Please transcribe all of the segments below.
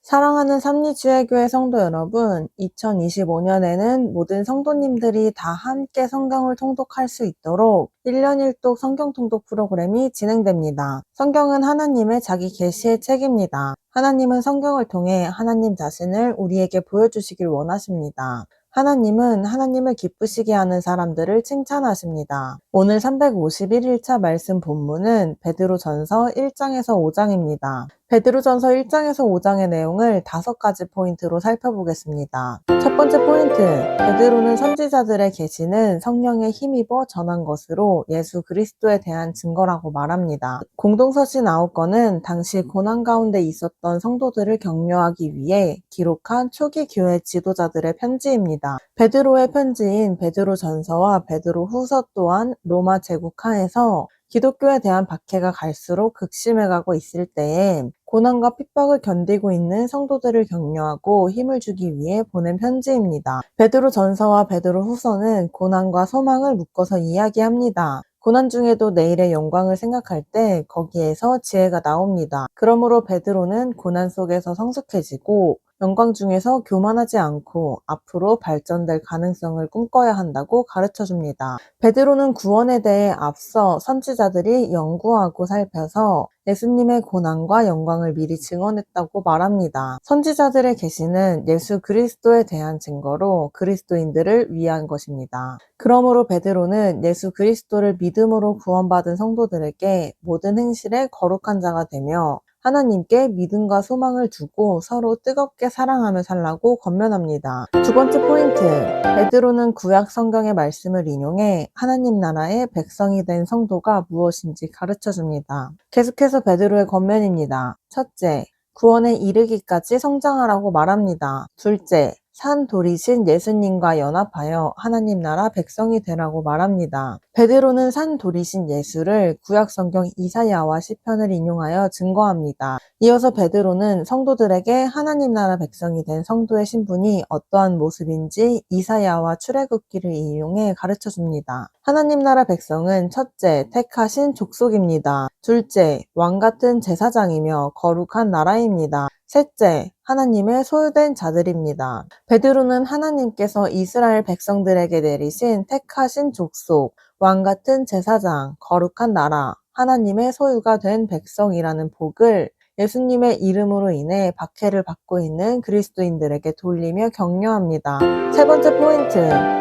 사랑하는 삼리주의교회 성도 여러분, 2025년에는 모든 성도님들이 다 함께 성경을 통독할 수 있도록 1년 1독 성경 통독 프로그램이 진행됩니다. 성경은 하나님의 자기 계시의 책입니다. 하나님은 성경을 통해 하나님 자신을 우리에게 보여주시길 원하십니다. 하나님은 하나님을 기쁘시게 하는 사람들을 칭찬하십니다. 오늘 351일차 말씀 본문은 베드로전서 1장에서 5장입니다. 베드로전서 1장에서 5장의 내용을 5가지 포인트로 살펴보겠습니다. 첫 번째 포인트, 베드로는 선지자들의 계시는 성령에 힘입어 전한 것으로 예수 그리스도에 대한 증거라고 말합니다. 공동서신 9권은 당시 고난 가운데 있었던 성도들을 격려하기 위해 기록한 초기 교회 지도자들의 편지입니다. 베드로의 편지인 베드로전서와 베드로후서 또한 로마 제국 하에서 기독교에 대한 박해가 갈수록 극심해가고 있을 때에 고난과 핍박을 견디고 있는 성도들을 격려하고 힘을 주기 위해 보낸 편지입니다. 베드로전서와 베드로후서는 고난과 소망을 묶어서 이야기합니다. 고난 중에도 내일의 영광을 생각할 때 거기에서 지혜가 나옵니다. 그러므로 베드로는 고난 속에서 성숙해지고 영광 중에서 교만하지 않고 앞으로 발전될 가능성을 꿈꿔야 한다고 가르쳐줍니다. 베드로는 구원에 대해 앞서 선지자들이 연구하고 살펴서 예수님의 고난과 영광을 미리 증언했다고 말합니다. 선지자들의 계시는 예수 그리스도에 대한 증거로 그리스도인들을 위한 것입니다. 그러므로 베드로는 예수 그리스도를 믿음으로 구원받은 성도들에게 모든 행실에 거룩한 자가 되며 하나님께 믿음과 소망을 두고 서로 뜨겁게 사랑하며 살라고 권면합니다. 두 번째 포인트, 베드로는 구약 성경의 말씀을 인용해 하나님 나라의 백성이 된 성도가 무엇인지 가르쳐줍니다. 계속해서 베드로의 권면입니다. 첫째, 구원에 이르기까지 성장하라고 말합니다. 둘째, 산 돌이신 예수님과 연합하여 하나님 나라 백성이 되라고 말합니다. 베드로는 산 돌이신 예수를 구약 성경 이사야와 시편을 인용하여 증거합니다. 이어서 베드로는 성도들에게 하나님 나라 백성이 된 성도의 신분이 어떠한 모습인지 이사야와 출애굽기를 인용해 가르쳐줍니다. 하나님 나라 백성은 첫째, 택하신 족속입니다. 둘째, 왕같은 제사장이며 거룩한 나라입니다. 셋째, 하나님의 소유된 자들입니다. 베드로는 하나님께서 이스라엘 백성들에게 내리신 택하신 족속, 왕같은 제사장, 거룩한 나라, 하나님의 소유가 된 백성이라는 복을 예수님의 이름으로 인해 박해를 받고 있는 그리스도인들에게 돌리며 격려합니다. 세 번째 포인트,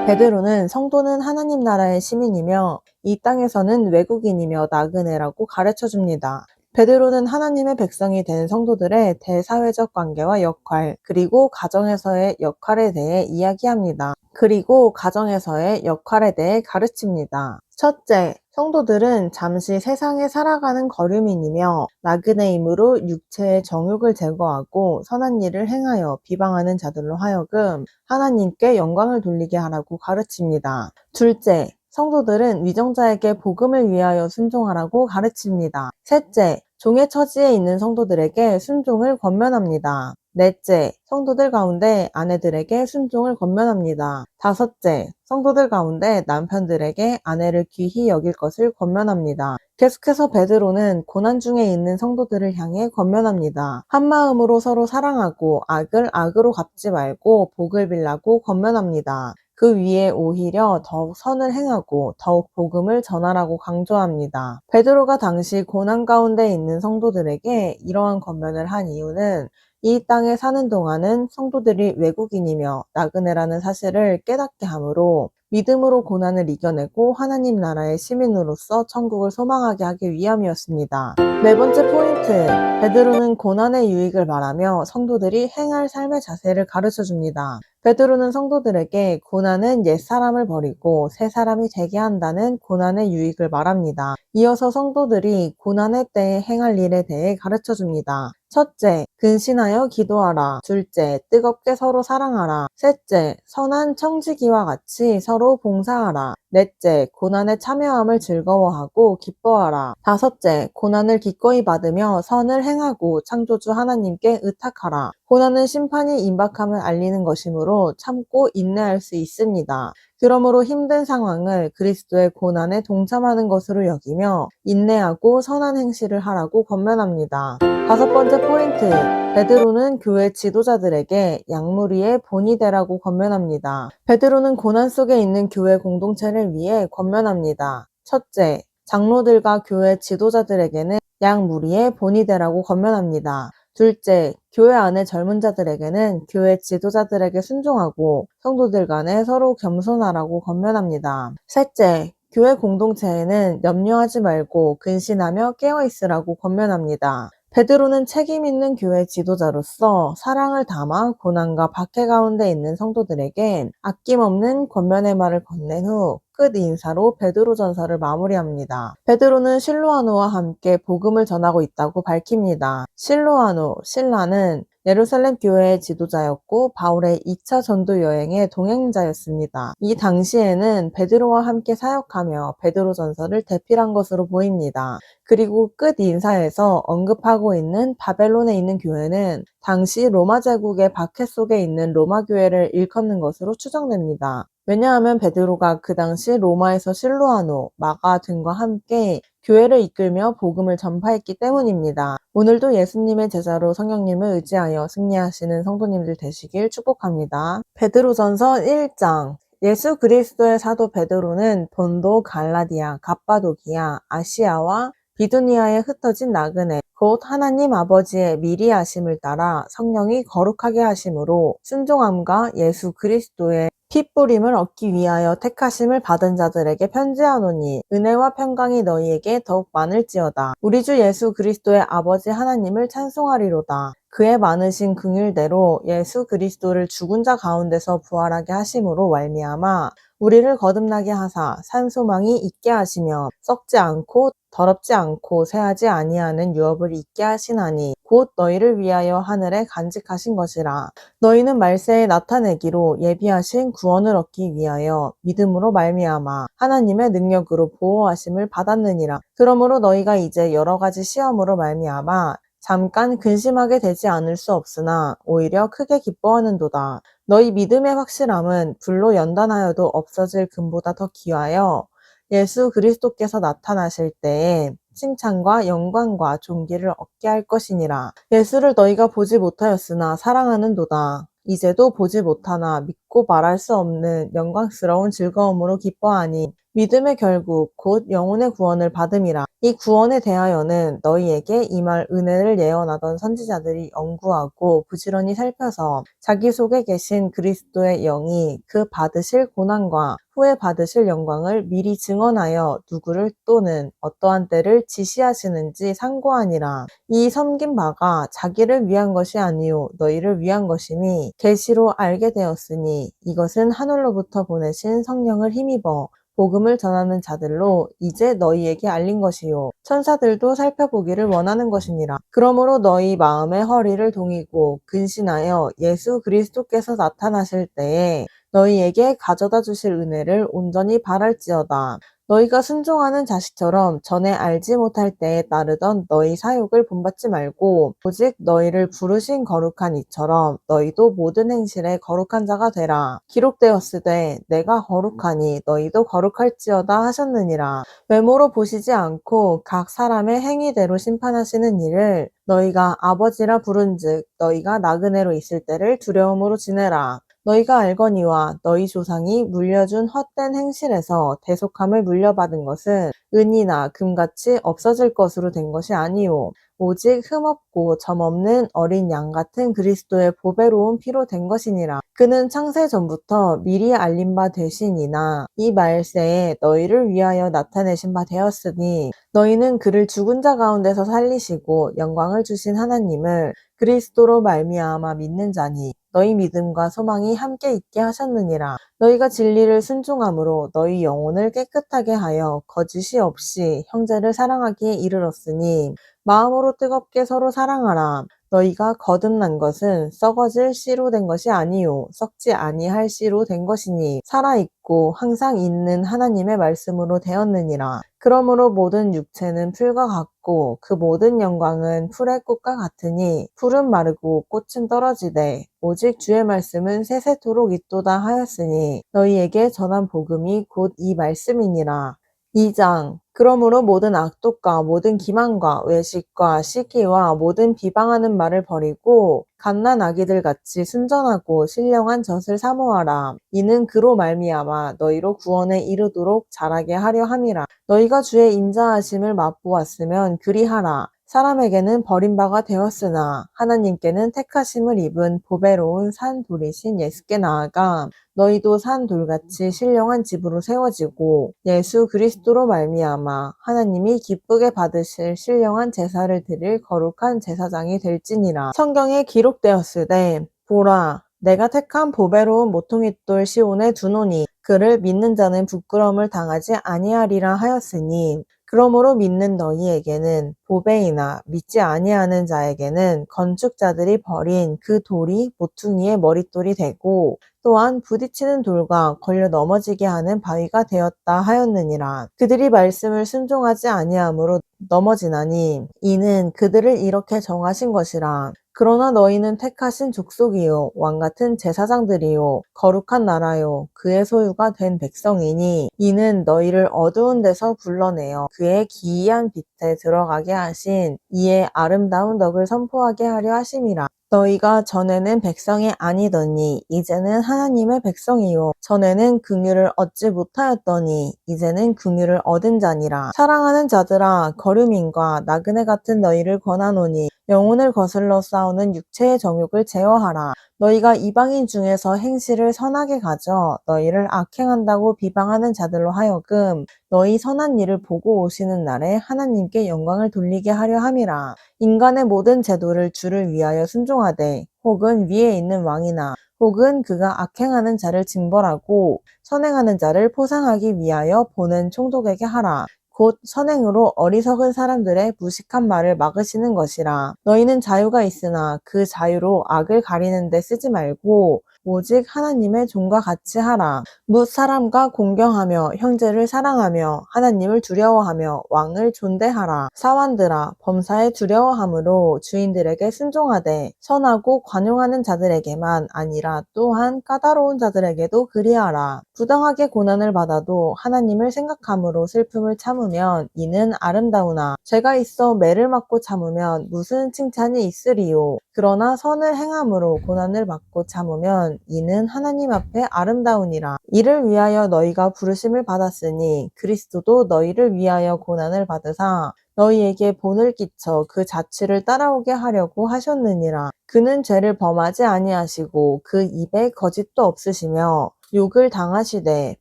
베드로는 성도는 하나님 나라의 시민이며 이 땅에서는 외국인이며 나그네라고 가르쳐줍니다. 베드로는 하나님의 백성이 된 성도들의 대사회적 관계와 역할, 그리고 가정에서의 역할에 대해 이야기합니다. 그리고 가정에서의 역할에 대해 가르칩니다. 첫째, 성도들은 잠시 세상에 살아가는 거류민이며 나그네임으로 육체의 정욕을 제거하고 선한 일을 행하여 비방하는 자들로 하여금 하나님께 영광을 돌리게 하라고 가르칩니다. 둘째, 성도들은 위정자에게 복음을 위하여 순종하라고 가르칩니다. 셋째, 종의 처지에 있는 성도들에게 순종을 권면합니다. 넷째, 성도들 가운데 아내들에게 순종을 권면합니다. 다섯째, 성도들 가운데 남편들에게 아내를 귀히 여길 것을 권면합니다. 계속해서 베드로는 고난 중에 있는 성도들을 향해 권면합니다. 한 마음으로 서로 사랑하고 악을 악으로 갚지 말고 복을 빌라고 권면합니다. 그 위에 오히려 더욱 선을 행하고 더욱 복음을 전하라고 강조합니다. 베드로가 당시 고난 가운데 있는 성도들에게 이러한 권면을 한 이유는 이 땅에 사는 동안은 성도들이 외국인이며 나그네라는 사실을 깨닫게 하므로 믿음으로 고난을 이겨내고 하나님 나라의 시민으로서 천국을 소망하게 하기 위함이었습니다. 네 번째 포인트, 베드로는 고난의 유익을 말하며 성도들이 행할 삶의 자세를 가르쳐줍니다. 베드로는 성도들에게 고난은 옛사람을 버리고 새 사람이 되게 한다는 고난의 유익을 말합니다. 이어서 성도들이 고난의 때에 행할 일에 대해 가르쳐줍니다. 첫째, 근신하여 기도하라. 둘째, 뜨겁게 서로 사랑하라. 셋째, 선한 청지기와 같이 서로 봉사하라. 넷째, 고난에 참여함을 즐거워하고 기뻐하라. 다섯째, 고난을 기꺼이 받으며 선을 행하고 창조주 하나님께 의탁하라. 고난은 심판이 임박함을 알리는 것이므로 참고 인내할 수 있습니다. 그러므로 힘든 상황을 그리스도의 고난에 동참하는 것으로 여기며 인내하고 선한 행실을 하라고 권면합니다. 5번째 포인트, 베드로는 교회 지도자들에게 양무리의 본이 되라고 권면합니다. 베드로는 고난 속에 있는 교회 공동체를 위해 권면합니다. 첫째, 장로들과 교회 지도자들에게는 양무리의 본이 되라고 권면합니다. 둘째, 교회 안의 젊은 자들에게는 교회 지도자들에게 순종하고 성도들 간에 서로 겸손하라고 권면합니다. 셋째, 교회 공동체에는 염려하지 말고 근신하며 깨어있으라고 권면합니다. 베드로는 책임 있는 교회 지도자로서 사랑을 담아 고난과 박해 가운데 있는 성도들에게 아낌없는 권면의 말을 건넨 후 끝 인사로 베드로전서를 마무리합니다. 베드로는 실로아노와 함께 복음을 전하고 있다고 밝힙니다. 실라는 예루살렘 교회의 지도자였고 바울의 2차 전도 여행의 동행자였습니다. 이 당시에는 베드로와 함께 사역하며 베드로전서를 대필한 것으로 보입니다. 그리고 끝 인사에서 언급하고 있는 바벨론에 있는 교회는 당시 로마 제국의 박해 속에 있는 로마 교회를 일컫는 것으로 추정됩니다. 왜냐하면 베드로가 그 당시 로마에서 실로아노, 마가 등과 함께 교회를 이끌며 복음을 전파했기 때문입니다. 오늘도 예수님의 제자로 성령님을 의지하여 승리하시는 성도님들 되시길 축복합니다. 베드로전서 1장. 예수 그리스도의 사도 베드로는 본도, 갈라디아, 갑바도기아, 아시아와 비두니아에 흩어진 나그네, 곧 하나님 아버지의 미리 하심을 따라 성령이 거룩하게 하심으로 순종함과 예수 그리스도의 핏부림을 얻기 위하여 택하심을 받은 자들에게 편지하노니 은혜와 평강이 너희에게 더욱 많을지어다. 우리 주 예수 그리스도의 아버지 하나님을 찬송하리로다. 그의 많으신 긍휼대로 예수 그리스도를 죽은 자 가운데서 부활하게 하심으로 말미암아 우리를 거듭나게 하사 산 소망이 있게 하시며 썩지 않고 더럽지 않고 새하지 아니하는 유업을 있게 하시나니 곧 너희를 위하여 하늘에 간직하신 것이라. 너희는 말세에 나타내기로 예비하신 구원을 얻기 위하여 믿음으로 말미암아 하나님의 능력으로 보호하심을 받았느니라. 그러므로 너희가 이제 여러 가지 시험으로 말미암아 잠깐 근심하게 되지 않을 수 없으나 오히려 크게 기뻐하는도다. 너희 믿음의 확실함은 불로 연단하여도 없어질 금보다 더 귀하여 예수 그리스도께서 나타나실 때에 칭찬과 영광과 존귀를 얻게 할 것이니라. 예수를 너희가 보지 못하였으나 사랑하는도다. 이제도 보지 못하나 믿고 말할 수 없는 영광스러운 즐거움으로 기뻐하니 믿음의 결국 곧 영혼의 구원을 받음이라. 이 구원에 대하여는 너희에게 임할 은혜를 예언하던 선지자들이 연구하고 부지런히 살펴서 자기 속에 계신 그리스도의 영이 그 받으실 고난과 후에 받으실 영광을 미리 증언하여 누구를 또는 어떠한 때를 지시하시는지 상고하니라. 이 섬긴 바가 자기를 위한 것이 아니요 너희를 위한 것이니 계시로 알게 되었으니 이것은 하늘로부터 보내신 성령을 힘입어 복음을 전하는 자들로 이제 너희에게 알린 것이요 천사들도 살펴보기를 원하는 것이니라. 그러므로 너희 마음의 허리를 동이고 근신하여 예수 그리스도께서 나타나실 때에 너희에게 가져다 주실 은혜를 온전히 바랄지어다. 너희가 순종하는 자식처럼 전에 알지 못할 때에 따르던 너희 사욕을 본받지 말고 오직 너희를 부르신 거룩한 이처럼 너희도 모든 행실에 거룩한 자가 되라. 기록되었으되 내가 거룩하니 너희도 거룩할지어다 하셨느니라. 외모로 보시지 않고 각 사람의 행위대로 심판하시는 일을 너희가 아버지라 부른즉 너희가 나그네로 있을 때를 두려움으로 지내라. 너희가 알거니와 너희 조상이 물려준 헛된 행실에서 대속함을 물려받은 것은 은이나 금같이 없어질 것으로 된 것이 아니요 오직 흠없고 점없는 어린 양 같은 그리스도의 보배로운 피로 된 것이니라. 그는 창세 전부터 미리 알린 바 되시니나 이 말세에 너희를 위하여 나타내신 바 되었으니 너희는 그를 죽은 자 가운데서 살리시고 영광을 주신 하나님을 그리스도로 말미암아 믿는 자니 너희 믿음과 소망이 함께 있게 하셨느니라. 너희가 진리를 순종함으로 너희 영혼을 깨끗하게 하여 거짓이 없이 형제를 사랑하기에 이르렀으니 마음으로 뜨겁게 서로 사랑하라. 너희가 거듭난 것은 썩어질 씨로 된 것이 아니요 썩지 아니할 씨로 된 것이니 살아있고 항상 있는 하나님의 말씀으로 되었느니라. 그러므로 모든 육체는 풀과 같고 그 모든 영광은 풀의 꽃과 같으니 풀은 마르고 꽃은 떨어지되 오직 주의 말씀은 세세토록 있도다 하였으니 너희에게 전한 복음이 곧 이 말씀이니라. 2장 그러므로 모든 악독과 모든 기만과 외식과 시기와 모든 비방하는 말을 버리고 갓난 아기들 같이 순전하고 신령한 젖을 사모하라. 이는 그로 말미암아 너희로 구원에 이르도록 자라게 하려 함이라. 너희가 주의 인자하심을 맛보았으면 그리하라. 사람에게는 버림바가 되었으나 하나님께는 택하심을 입은 보배로운 산 돌이신 예수께 나아가 너희도 산 돌같이 신령한 집으로 세워지고 예수 그리스도로 말미암아 하나님이 기쁘게 받으실 신령한 제사를 드릴 거룩한 제사장이 될지니라. 성경에 기록되었으되 보라 내가 택한 보배로운 모퉁이돌 시온에 두노니 그를 믿는 자는 부끄러움을 당하지 아니하리라 하였으니 그러므로 믿는 너희에게는 보배이나 믿지 아니하는 자에게는 건축자들이 버린 그 돌이 모퉁이의 머릿돌이 되고 또한 부딪히는 돌과 걸려 넘어지게 하는 바위가 되었다 하였느니라. 그들이 말씀을 순종하지 아니함으로 넘어지나니 이는 그들을 이렇게 정하신 것이라. 그러나 너희는 택하신 족속이요 왕같은 제사장들이요 거룩한 나라요 그의 소유가 된 백성이니 이는 너희를 어두운 데서 불러내어 그의 기이한 빛에 들어가게 하신 이의 아름다운 덕을 선포하게 하려 하심이라. 너희가 전에는 백성이 아니더니 이제는 하나님의 백성이요 전에는 긍휼을 얻지 못하였더니 이제는 긍휼을 얻은 자니라. 사랑하는 자들아 거류민과 나그네 같은 너희를 권하노니 영혼을 거슬러 싸우는 육체의 정욕을 제어하라. 너희가 이방인 중에서 행실을 선하게 가져 너희를 악행한다고 비방하는 자들로 하여금 너희 선한 일을 보고 오시는 날에 하나님께 영광을 돌리게 하려 함이라. 인간의 모든 제도를 주를 위하여 순종하되 혹은 위에 있는 왕이나 혹은 그가 악행하는 자를 징벌하고 선행하는 자를 포상하기 위하여 보낸 총독에게 하라. 곧 선행으로 어리석은 사람들의 무식한 말을 막으시는 것이라. 너희는 자유가 있으나 그 자유로 악을 가리는 데 쓰지 말고 오직 하나님의 종과 같이 하라. 뭇 사람과 공경하며 형제를 사랑하며 하나님을 두려워하며 왕을 존대하라. 사환들아 범사에 두려워함으로 주인들에게 순종하되 선하고 관용하는 자들에게만 아니라 또한 까다로운 자들에게도 그리하라. 부당하게 고난을 받아도 하나님을 생각함으로 슬픔을 참으면 이는 아름다우나 죄가 있어 매를 맞고 참으면 무슨 칭찬이 있으리요. 그러나 선을 행함으로 고난을 받고 참으면 이는 하나님 앞에 아름다우니라. 이를 위하여 너희가 부르심을 받았으니 그리스도도 너희를 위하여 고난을 받으사 너희에게 본을 끼쳐 그 자취를 따라오게 하려고 하셨느니라. 그는 죄를 범하지 아니하시고 그 입에 거짓도 없으시며 욕을 당하시되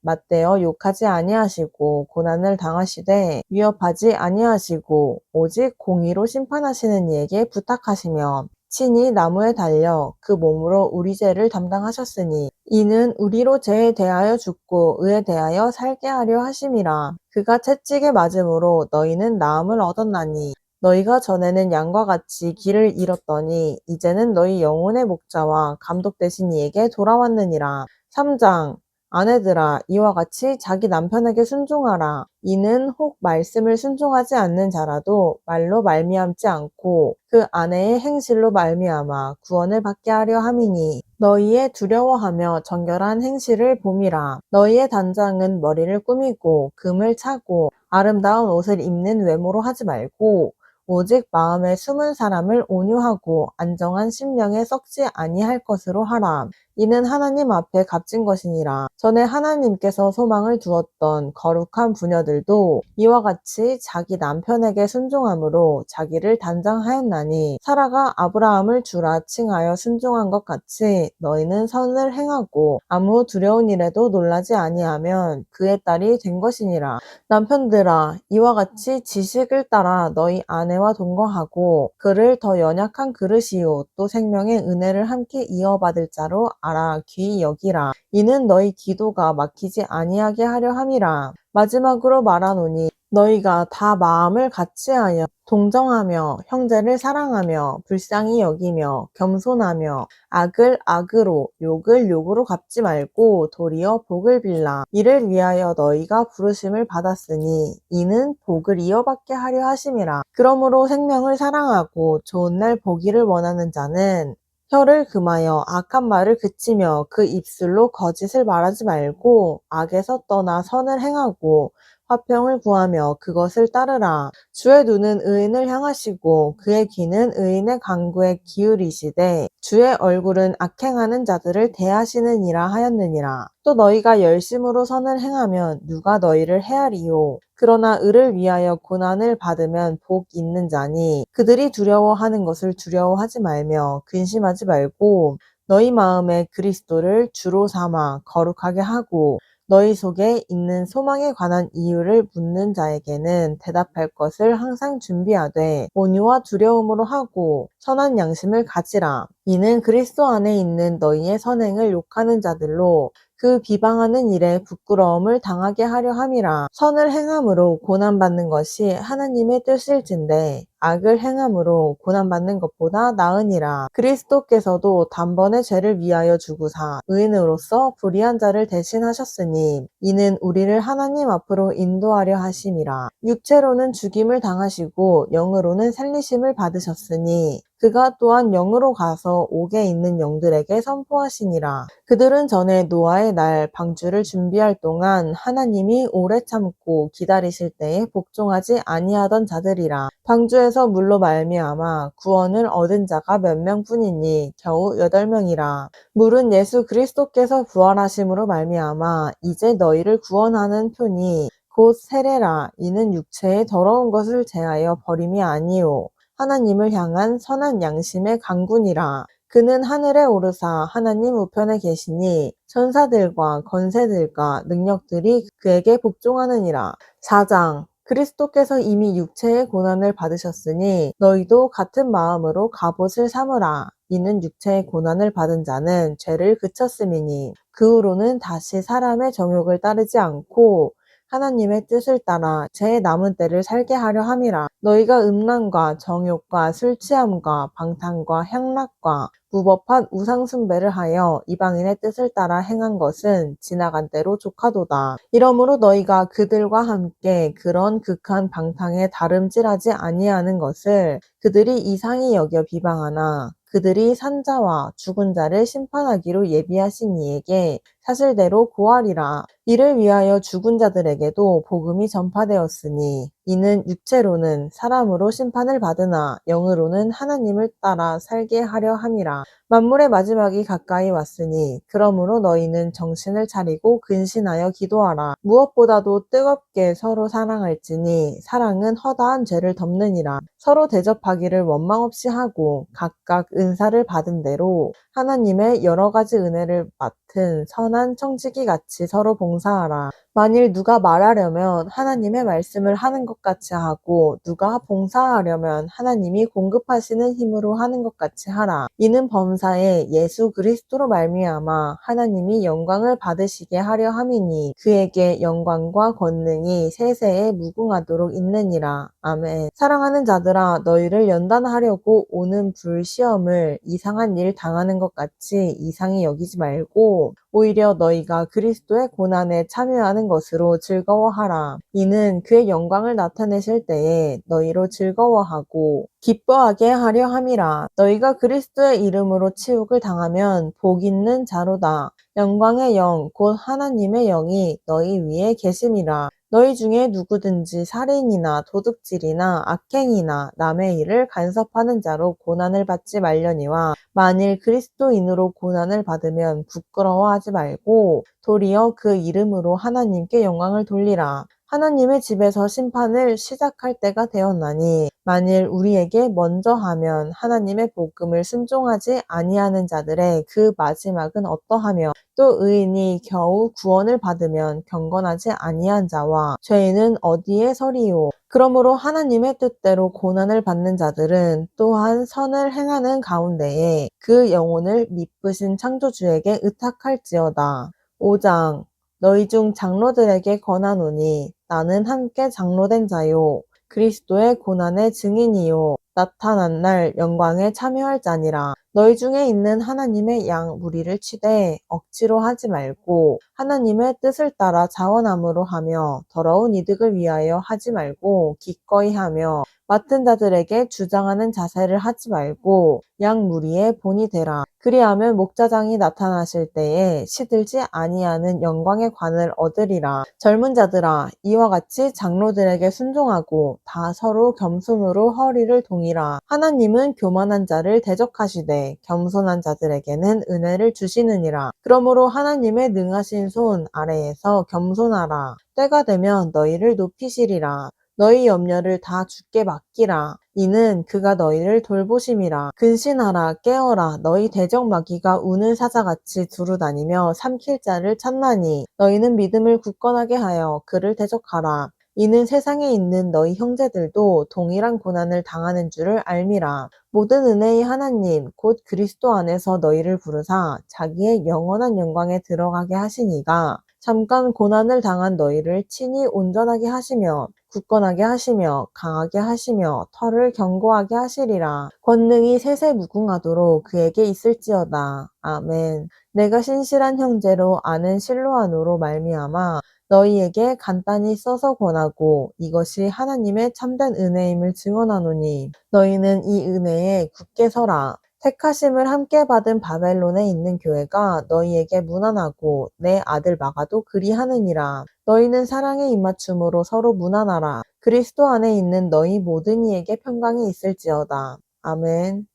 맞대어 욕하지 아니하시고 고난을 당하시되 위협하지 아니하시고 오직 공의로 심판하시는 이에게 부탁하시며 친히 나무에 달려 그 몸으로 우리 죄를 담당하셨으니 이는 우리로 죄에 대하여 죽고 의에 대하여 살게 하려 하심이라. 그가 채찍에 맞음으로 너희는 나음을 얻었나니 너희가 전에는 양과 같이 길을 잃었더니 이제는 너희 영혼의 목자와 감독 되신 이에게 돌아왔느니라. 3장 아내들아 이와 같이 자기 남편에게 순종하라. 이는 혹 말씀을 순종하지 않는 자라도 말로 말미암지 않고 그 아내의 행실로 말미암아 구원을 받게 하려 함이니 너희의 두려워하며 정결한 행실을 봄이라. 너희의 단장은 머리를 꾸미고 금을 차고 아름다운 옷을 입는 외모로 하지 말고 오직 마음에 숨은 사람을 온유하고 안정한 심령에 썩지 아니할 것으로 하라. 이는 하나님 앞에 값진 것이니라. 전에 하나님께서 소망을 두었던 거룩한 부녀들도 이와 같이 자기 남편에게 순종함으로 자기를 단장하였나니 사라가 아브라함을 주라 칭하여 순종한 것 같이 너희는 선을 행하고 아무 두려운 일에도 놀라지 아니하면 그의 딸이 된 것이니라. 남편들아 이와 같이 지식을 따라 너희 아내와 동거하고 그를 더 연약한 그릇이요 또 생명의 은혜를 함께 이어받을 자로 알아 귀히 여기라. 이는 너희 기도가 막히지 아니하게 하려 함이라. 마지막으로 말하노니 너희가 다 마음을 같이하여 동정하며 형제를 사랑하며 불쌍히 여기며 겸손하며 악을 악으로 욕을 욕으로 갚지 말고 도리어 복을 빌라. 이를 위하여 너희가 부르심을 받았으니 이는 복을 이어받게 하려 하심이라. 그러므로 생명을 사랑하고 좋은 날 보기를 원하는 자는 혀를 금하여 악한 말을 그치며 그 입술로 거짓을 말하지 말고 악에서 떠나 선을 행하고 화평을 구하며 그것을 따르라. 주의 눈은 의인을 향하시고 그의 귀는 의인의 간구에 기울이시되 주의 얼굴은 악행하는 자들을 대하시느니라 하였느니라. 또 너희가 열심으로 선을 행하면 누가 너희를 헤아리요. 그러나 의를 위하여 고난을 받으면 복 있는 자니 그들이 두려워하는 것을 두려워하지 말며 근심하지 말고 너희 마음에 그리스도를 주로 삼아 거룩하게 하고 너희 속에 있는 소망에 관한 이유를 묻는 자에게는 대답할 것을 항상 준비하되 온유와 두려움으로 하고 선한 양심을 가지라. 이는 그리스도 안에 있는 너희의 선행을 욕하는 자들로 그 비방하는 일에 부끄러움을 당하게 하려 함이라. 선을 행함으로 고난받는 것이 하나님의 뜻일진데 악을 행함으로 고난받는 것보다 나으니라. 그리스도께서도 단번에 죄를 위하여 죽으사 의인으로서 불의한 자를 대신하셨으니 이는 우리를 하나님 앞으로 인도하려 하심이라. 육체로는 죽임을 당하시고 영으로는 살리심을 받으셨으니 그가 또한 영으로 가서 옥에 있는 영들에게 선포하시니라. 그들은 전에 노아의 날 방주를 준비할 동안 하나님이 오래 참고 기다리실 때에 복종하지 아니하던 자들이라. 방주에서 물로 말미암아 구원을 얻은 자가 몇 명뿐이니 겨우 8명이라. 물은 예수 그리스도께서 부활하심으로 말미암아 이제 너희를 구원하는 표니 곧 세례라. 이는 육체의 더러운 것을 제하여 버림이 아니요 하나님을 향한 선한 양심의 강군이라. 그는 하늘에 오르사 하나님 우편에 계시니 천사들과 권세들과 능력들이 그에게 복종하느니라. 4장 그리스도께서 이미 육체의 고난을 받으셨으니 너희도 같은 마음으로 갑옷을 삼으라. 이는 육체의 고난을 받은 자는 죄를 그쳤음이니 그 후로는 다시 사람의 정욕을 따르지 않고 하나님의 뜻을 따라 제 남은 때를 살게 하려 함이라. 너희가 음란과 정욕과 술 취함과 방탕과 향락과 무법한 우상 숭배를 하여 이방인의 뜻을 따라 행한 것은 지나간 때로 족하도다. 이러므로 너희가 그들과 함께 그런 극한 방탕에 다름질하지 아니하는 것을 그들이 이상히 여겨 비방하나 그들이 산자와 죽은 자를 심판하기로 예비하신 이에게 사실대로 고하리라. 이를 위하여 죽은 자들에게도 복음이 전파되었으니 이는 육체로는 사람으로 심판을 받으나 영으로는 하나님을 따라 살게 하려 함이라. 만물의 마지막이 가까이 왔으니 그러므로 너희는 정신을 차리고 근신하여 기도하라. 무엇보다도 뜨겁게 서로 사랑할지니 사랑은 허다한 죄를 덮느니라. 서로 대접하기를 원망 없이 하고 각각 은사를 받은 대로 하나님의 여러 가지 은혜를 맡은 선한 청지기 같이 서로 봉사하라. 만일 누가 말하려면 하나님의 말씀을 하는 것 같이 하고 누가 봉사하려면 하나님이 공급하시는 힘으로 하는 것 같이 하라. 이는 범사에 예수 그리스도로 말미암아 하나님이 영광을 받으시게 하려 함이니 그에게 영광과 권능이 세세에 무궁하도록 있느니라. 아멘. 사랑하는 자들아 너희를 연단하려고 오는 불시험을 이상한 일 당하는 것 같이 이상히 여기지 말고 오히려 너희가 그리스도의 고난에 참여하는 것으로 즐거워하라. 이는 그의 영광을 나타내실 때에 너희로 즐거워하고 기뻐하게 하려 함이라. 너희가 그리스도의 이름으로 치욕을 당하면 복 있는 자로다. 영광의 영 곧 하나님의 영이 너희 위에 계심이라. 너희 중에 누구든지 살인이나 도둑질이나 악행이나 남의 일을 간섭하는 자로 고난을 받지 말려니와 만일 그리스도인으로 고난을 받으면 부끄러워하지 말고 도리어 그 이름으로 하나님께 영광을 돌리라. 하나님의 집에서 심판을 시작할 때가 되었나니 만일 우리에게 먼저 하면 하나님의 복음을 순종하지 아니하는 자들의 그 마지막은 어떠하며 또 의인이 겨우 구원을 받으면 경건하지 아니한 자와 죄인은 어디에 서리요. 그러므로 하나님의 뜻대로 고난을 받는 자들은 또한 선을 행하는 가운데에 그 영혼을 미쁘신 창조주에게 의탁할지어다. 5장 너희 중 장로들에게 권하노니 나는 함께 장로된 자요 그리스도의 고난의 증인이요 나타난 날 영광에 참여할 자니라. 너희 중에 있는 하나님의 양 무리를 치되 억지로 하지 말고 하나님의 뜻을 따라 자원함으로 하며 더러운 이득을 위하여 하지 말고 기꺼이 하며 맡은 자들에게 주장하는 자세를 하지 말고 양 무리의 본이 되라. 그리하면 목자장이 나타나실 때에 시들지 아니하는 영광의 관을 얻으리라. 젊은 자들아, 이와 같이 장로들에게 순종하고 다 서로 겸손으로 허리를 동이라. 하나님은 교만한 자를 대적하시되 겸손한 자들에게는 은혜를 주시느니라. 그러므로 하나님의 능하신 손 아래에서 겸손하라. 때가 되면 너희를 높이시리라. 너희 염려를 다 주께 맡기라. 이는 그가 너희를 돌보심이라. 근신하라, 깨어라. 너희 대적 마귀가 우는 사자같이 두루다니며 삼킬 자를 찾나니 너희는 믿음을 굳건하게 하여 그를 대적하라. 이는 세상에 있는 너희 형제들도 동일한 고난을 당하는 줄을 알미라. 모든 은혜의 하나님 곧 그리스도 안에서 너희를 부르사 자기의 영원한 영광에 들어가게 하시니가 잠깐 고난을 당한 너희를 친히 온전하게 하시며 굳건하게 하시며 강하게 하시며 털을 견고하게 하시리라. 권능이 세세 무궁하도록 그에게 있을지어다. 아멘. 내가 신실한 형제로 아는 실로아노로 말미암아 너희에게 간단히 써서 권하고 이것이 하나님의 참된 은혜임을 증언하노니 너희는 이 은혜에 굳게 서라. 택하심을 함께 받은 바벨론에 있는 교회가 너희에게 무난하고 내 아들 마가도 그리하느니라. 너희는 사랑의 입맞춤으로 서로 무난하라. 그리스도 안에 있는 너희 모든 이에게 평강이 있을지어다. 아멘.